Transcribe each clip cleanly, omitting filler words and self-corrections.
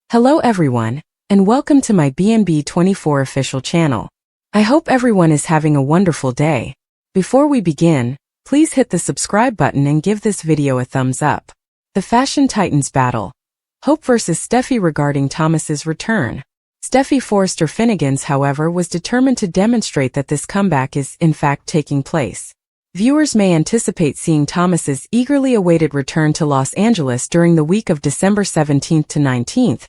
Hello everyone, and welcome to my BNB24 official channel. I hope everyone is having a wonderful day. Before we begin, please hit the subscribe button and give this video a thumbs up. The Fashion Titans battle. Hope vs Steffy regarding Thomas's return. Steffy Forrester Finnegans, however, was determined to demonstrate that this comeback is, in fact, taking place. Viewers may anticipate seeing Thomas's eagerly awaited return to Los Angeles during the week of December 17th to 19th,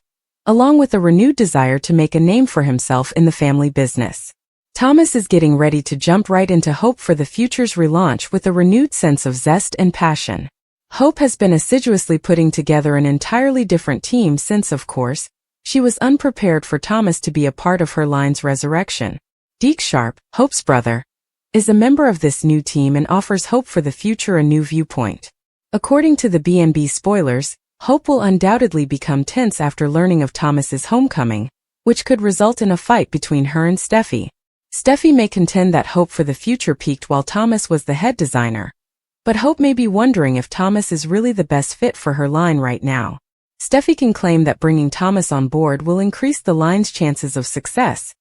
along with a renewed desire to make a name for himself in the family business. Thomas is getting ready to jump right into Hope for the Future's relaunch with a renewed sense of zest and passion. Hope has been assiduously putting together an entirely different team since, of course, she was unprepared for Thomas to be a part of her line's resurrection. Deke Sharp, Hope's brother, is a member of this new team and offers Hope for the Future a new viewpoint. According to the BNB spoilers, Hope will undoubtedly become tense after learning of Thomas's homecoming, which could result in a fight between her and Steffy. Steffy may contend that Hope for the Future peaked while Thomas was the head designer, but Hope may be wondering if Thomas is really the best fit for her line right now. Steffy can claim that bringing Thomas on board will increase the line's chances of success,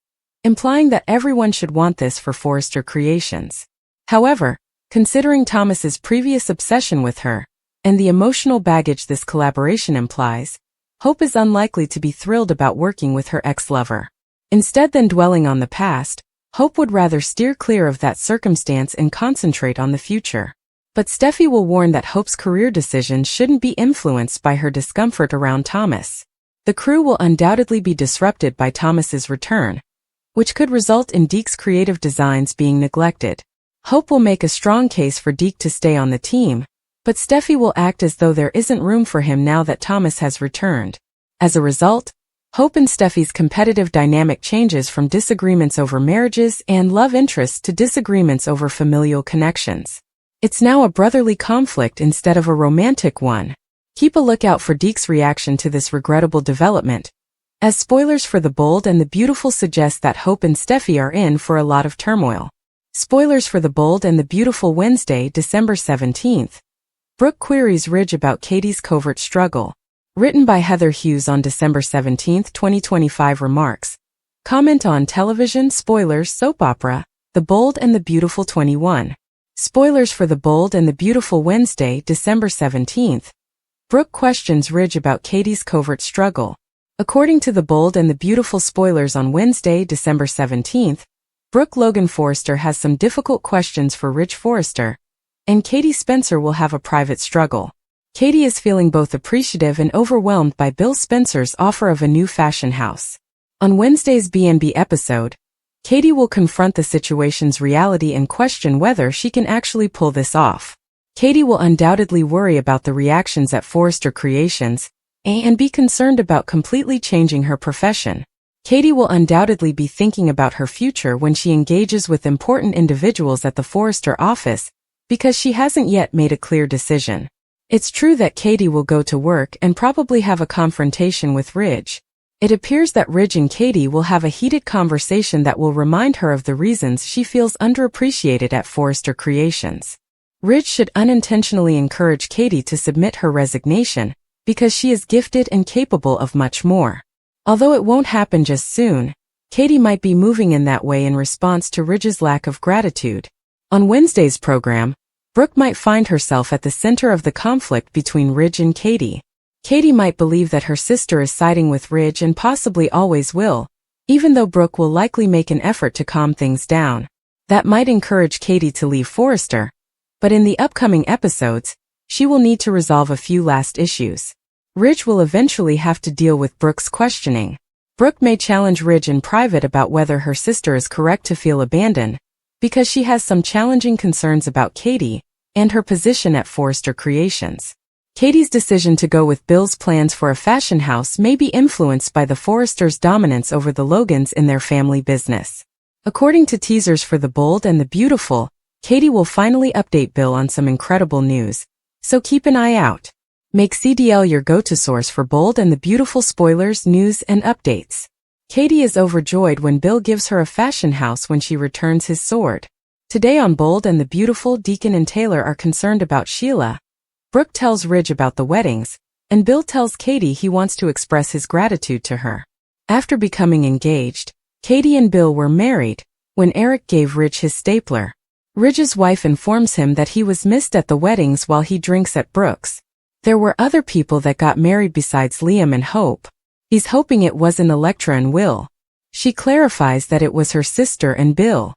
implying that everyone should want this for Forrester Creations. However, considering Thomas's previous obsession with her, and the emotional baggage this collaboration implies, Hope is unlikely to be thrilled about working with her ex-lover. Instead than dwelling on the past, Hope would rather steer clear of that circumstance and concentrate on the future. But Steffy will warn that Hope's career decisions shouldn't be influenced by her discomfort around Thomas. The crew will undoubtedly be disrupted by Thomas's return, which could result in Deke's creative designs being neglected. Hope will make a strong case for Deke to stay on the team, but Steffy will act as though there isn't room for him now that Thomas has returned. As a result, Hope and Steffy's competitive dynamic changes from disagreements over marriages and love interests to disagreements over familial connections. It's now a brotherly conflict instead of a romantic one. Keep a lookout for Deke's reaction to this regrettable development, as spoilers for The Bold and the Beautiful suggest that Hope and Steffy are in for a lot of turmoil. Spoilers for The Bold and the Beautiful. Wednesday, December 17th. Brooke queries Ridge about Katie's covert struggle. Written by Heather Hughes on December 17, 2025. Remarks. Comment on television spoilers soap opera, The Bold and the Beautiful 21. Spoilers for The Bold and the Beautiful. Wednesday, December 17th. Brooke questions Ridge about Katie's covert struggle. According to The Bold and the Beautiful spoilers on Wednesday, December 17th, Brooke Logan Forrester has some difficult questions for Ridge Forrester, and Katie Spencer will have a private struggle. Katie is feeling both appreciative and overwhelmed by Bill Spencer's offer of a new fashion house. On Wednesday's BNB episode, Katie will confront the situation's reality and question whether she can actually pull this off. Katie will undoubtedly worry about the reactions at Forrester Creations and be concerned about completely changing her profession. Katie will undoubtedly be thinking about her future when she engages with important individuals at the Forrester office, because she hasn't yet made a clear decision. It's true that Katie will go to work and probably have a confrontation with Ridge. It appears that Ridge and Katie will have a heated conversation that will remind her of the reasons she feels underappreciated at Forrester Creations. Ridge should unintentionally encourage Katie to submit her resignation, because she is gifted and capable of much more. Although it won't happen just soon, Katie might be moving in that way in response to Ridge's lack of gratitude. On Wednesday's program, Brooke might find herself at the center of the conflict between Ridge and Katie. Katie might believe that her sister is siding with Ridge and possibly always will, even though Brooke will likely make an effort to calm things down. That might encourage Katie to leave Forrester, but in the upcoming episodes, she will need to resolve a few last issues. Ridge will eventually have to deal with Brooke's questioning. Brooke may challenge Ridge in private about whether her sister is correct to feel abandoned, because she has some challenging concerns about Katie and her position at Forrester Creations. Katie's decision to go with Bill's plans for a fashion house may be influenced by the Forresters' dominance over the Logans in their family business. According to teasers for The Bold and the Beautiful, Katie will finally update Bill on some incredible news, so keep an eye out. Make CDL your go-to source for Bold and the Beautiful spoilers, news, and updates. Katie is overjoyed when Bill gives her a fashion house when she returns his sword. Today on Bold and the Beautiful, Deacon and Taylor are concerned about Sheila. Brooke tells Ridge about the weddings, and Bill tells Katie he wants to express his gratitude to her. After becoming engaged, Katie and Bill were married when Eric gave Ridge his stapler. Ridge's wife informs him that he was missed at the weddings while he drinks at Brooke's. There were other people that got married besides Liam and Hope. He's hoping it wasn't Electra and Will. She clarifies that it was her sister and Bill.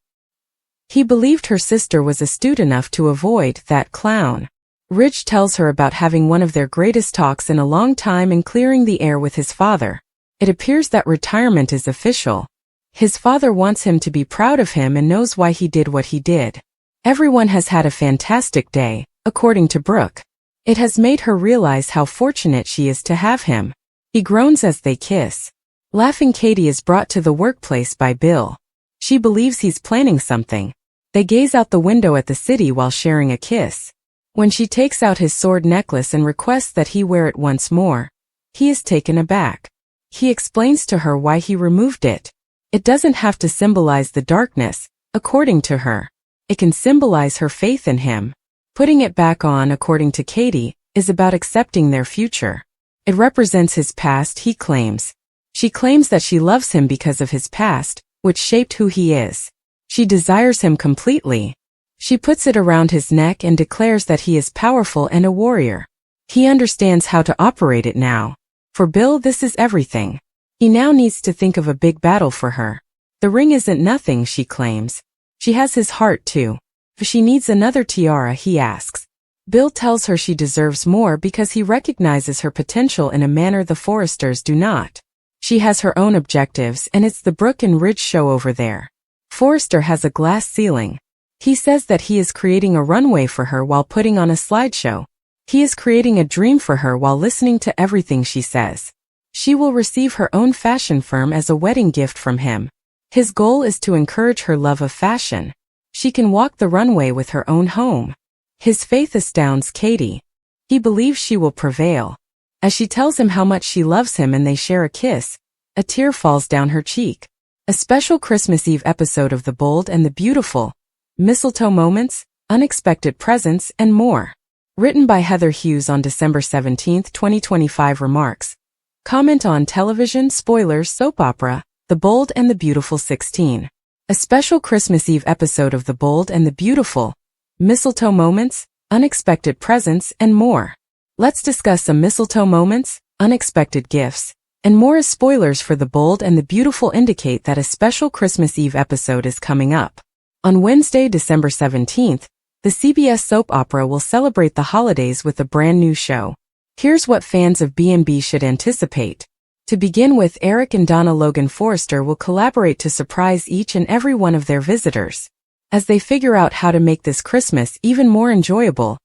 He believed her sister was astute enough to avoid that clown. Ridge tells her about having one of their greatest talks in a long time and clearing the air with his father. It appears that retirement is official. His father wants him to be proud of him and knows why he did what he did. Everyone has had a fantastic day, according to Brooke. It has made her realize how fortunate she is to have him. He groans as they kiss. Laughing Katie is brought to the workplace by Bill. She believes he's planning something. They gaze out the window at the city while sharing a kiss. When she takes out his sword necklace and requests that he wear it once more, he is taken aback. He explains to her why he removed it. It doesn't have to symbolize the darkness, according to her. It can symbolize her faith in him. Putting it back on, according to Katie, is about accepting their future. It represents his past, he claims. She claims that she loves him because of his past, which shaped who he is. She desires him completely. She puts it around his neck and declares that he is powerful and a warrior. He understands how to operate it now. For Bill, this is everything. He now needs to think of a big battle for her. The ring isn't nothing, she claims. She has his heart too. If she needs another tiara, he asks. Bill tells her she deserves more because he recognizes her potential in a manner the Forresters do not. She has her own objectives, and it's the Brooke and Ridge show over there. Forrester has a glass ceiling. He says that he is creating a runway for her while putting on a slideshow. He is creating a dream for her while listening to everything she says. She will receive her own fashion firm as a wedding gift from him. His goal is to encourage her love of fashion. She can walk the runway with her own home. His faith astounds Katie. He believes she will prevail. As she tells him how much she loves him and they share a kiss, a tear falls down her cheek. A special Christmas Eve episode of The Bold and the Beautiful, Mistletoe Moments, Unexpected Presents, and more. Written by Heather Hughes on December 17, 2025. Remarks. Comment on television spoilers soap opera, The Bold and the Beautiful 16. A special Christmas Eve episode of The Bold and the Beautiful, Mistletoe Moments, Unexpected Presents, and more. Let's discuss some mistletoe moments, unexpected gifts, and more as spoilers for The Bold and the Beautiful indicate that a special Christmas Eve episode is coming up. On Wednesday, December 17th, the CBS soap opera will celebrate the holidays with a brand new show. Here's what fans of B&B should anticipate. To begin with, Eric and Donna Logan Forrester will collaborate to surprise each and every one of their visitors. As they figure out how to make this Christmas even more enjoyable,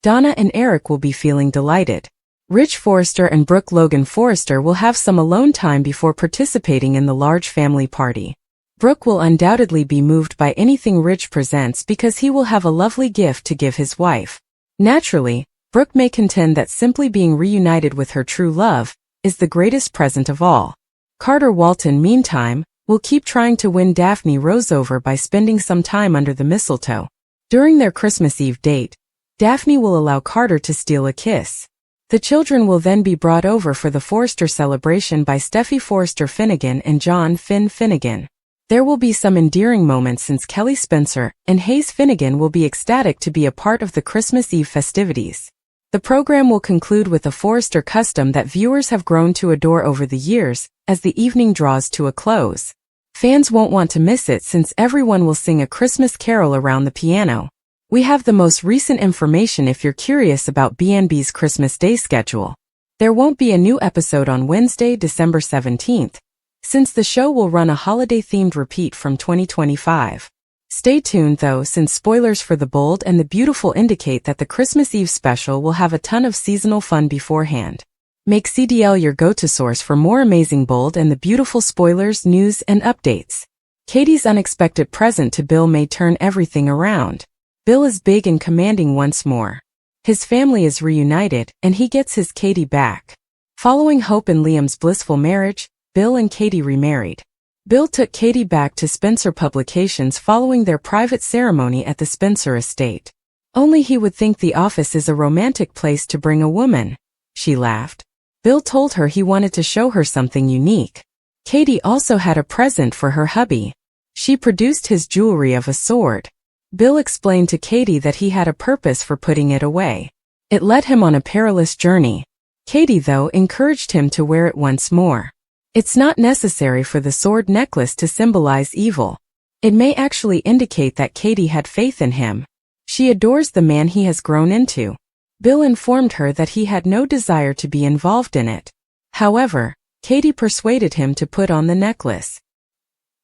Donna and Eric will be feeling delighted. Ridge Forrester and Brooke Logan Forrester will have some alone time before participating in the large family party. Brooke will undoubtedly be moved by anything Ridge presents because he will have a lovely gift to give his wife. Naturally, Brooke may contend that simply being reunited with her true love is the greatest present of all. Carter Walton, meantime, will keep trying to win Daphne Rose over by spending some time under the mistletoe. During their Christmas Eve date, Daphne will allow Carter to steal a kiss. The children will then be brought over for the Forrester celebration by Steffy Forrester Finnegan and John Finn Finnegan. There will be some endearing moments since Kelly Spencer and Hayes Finnegan will be ecstatic to be a part of the Christmas Eve festivities. The program will conclude with a Forrester custom that viewers have grown to adore over the years, as the evening draws to a close. Fans won't want to miss it since everyone will sing a Christmas carol around the piano. We have the most recent information if you're curious about B&B's Christmas Day schedule. There won't be a new episode on Wednesday, December 17th, since the show will run a holiday-themed repeat from 2025. Stay tuned though, since spoilers for The Bold and the Beautiful indicate that the Christmas Eve special will have a ton of seasonal fun beforehand. Make CDL your go-to source for more amazing Bold and the Beautiful spoilers, news, and updates. Katie's unexpected present to Bill may turn everything around. Bill is big and commanding once more. His family is reunited, and he gets his Katie back. Following Hope and Liam's blissful marriage, Bill and Katie remarried. Bill took Katie back to Spencer Publications following their private ceremony at the Spencer estate. Only he would think the office is a romantic place to bring a woman. she laughed. Bill told her he wanted to show her something unique. Katie also had a present for her hubby. She produced his jewelry of a sword. Bill explained to Katie that he had a purpose for putting it away. It led him on a perilous journey. Katie, though, encouraged him to wear it once more. It's not necessary for the sword necklace to symbolize evil. It may actually indicate that Katie had faith in him. She adores the man he has grown into. Bill informed her that he had no desire to be involved in it. However, Katie persuaded him to put on the necklace.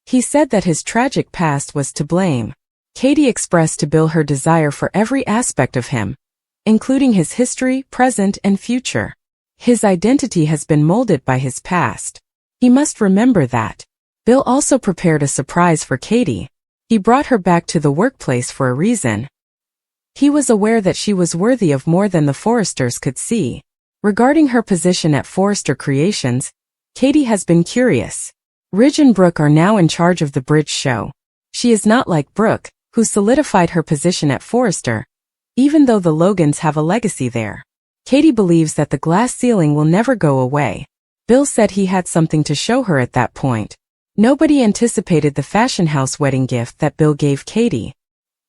He said that his tragic past was to blame. Katie expressed to Bill her desire for every aspect of him, including his history, present, and future. His identity has been molded by his past. He must remember that. Bill also prepared a surprise for Katie. He brought her back to the workplace for a reason. He was aware that she was worthy of more than the Forresters could see. Regarding her position at Forrester Creations, Katie has been curious. Ridge and Brooke are now in charge of the bridge show. She is not like Brooke, who solidified her position at Forrester, even though the Logans have a legacy there. Katie believes that the glass ceiling will never go away. Bill said he had something to show her at that point. Nobody anticipated the fashion house wedding gift that Bill gave Katie.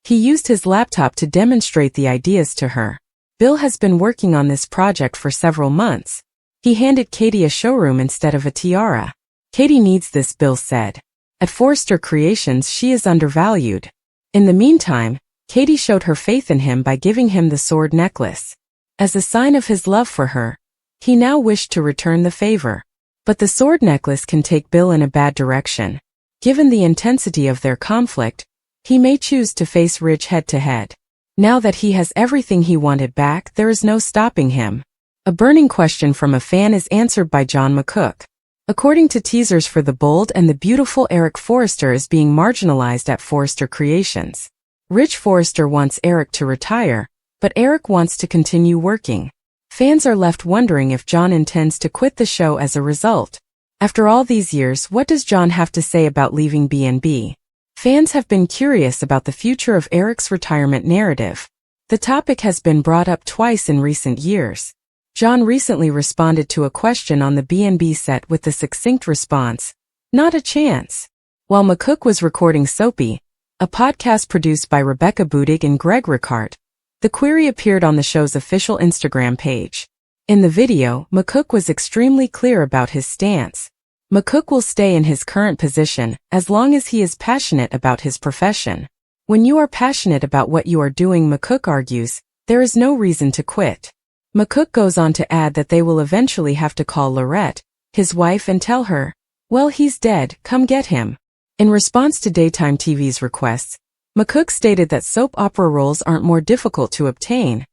He used his laptop to demonstrate the ideas to her. Bill has been working on this project for several months. He handed Katie a showroom instead of a tiara. Katie needs this, Bill said. At Forrester Creations, she is undervalued. In the meantime, Katie showed her faith in him by giving him the sword necklace. As a sign of his love for her, he now wished to return the favor. But the sword necklace can take Bill in a bad direction. Given the intensity of their conflict, he may choose to face Ridge head-to-head. Now that he has everything he wanted back, there is no stopping him. A burning question from a fan is answered by John McCook. According to teasers for The Bold and the Beautiful, Eric Forrester is being marginalized at Forrester Creations. Ridge Forrester wants Eric to retire, but Eric wants to continue working. Fans are left wondering if John intends to quit the show as a result. After all these years, what does John have to say about leaving B&B? Fans have been curious about the future of Eric's retirement narrative. The topic has been brought up twice in recent years. John recently responded to a question on the B&B set with the succinct response, "Not a chance." While McCook was recording Soapy, a podcast produced by Rebecca Budig and Greg Ricart, the query appeared on the show's official Instagram page. In the video, McCook was extremely clear about his stance. McCook will stay in his current position as long as he is passionate about his profession. When you are passionate about what you are doing, McCook argues, there is no reason to quit. McCook goes on to add that they will eventually have to call Lorette, his wife, and tell her, "Well, he's dead, come get him." In response to daytime TV's requests, McCook stated that soap opera roles aren't more difficult to obtain.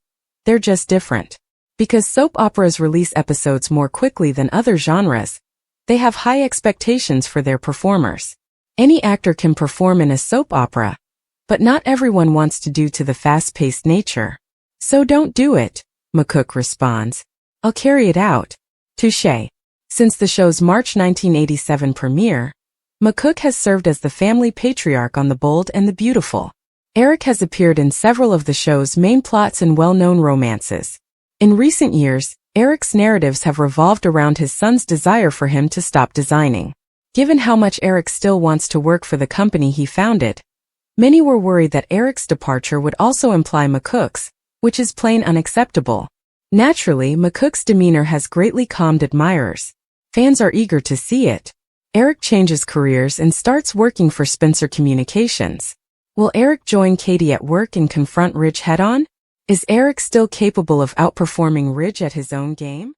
They're just different. Because soap operas release episodes more quickly than other genres, they have high expectations for their performers. Any actor can perform in a soap opera, but not everyone wants to due to the fast-paced nature. "So don't do it," McCook responds. "I'll carry it out." Touché. Since the show's March 1987 premiere, McCook has served as the family patriarch on The Bold and the Beautiful. Eric has appeared in several of the show's main plots and well-known romances. In recent years, Eric's narratives have revolved around his son's desire for him to stop designing. Given how much Eric still wants to work for the company he founded, many were worried that Eric's departure would also imply McCook's, which is plain unacceptable. Naturally, McCook's demeanor has greatly calmed admirers. Fans are eager to see it. Eric changes careers and starts working for Spencer Communications. Will Eric join Katie at work and confront Ridge head-on? Is Eric still capable of outperforming Ridge at his own game?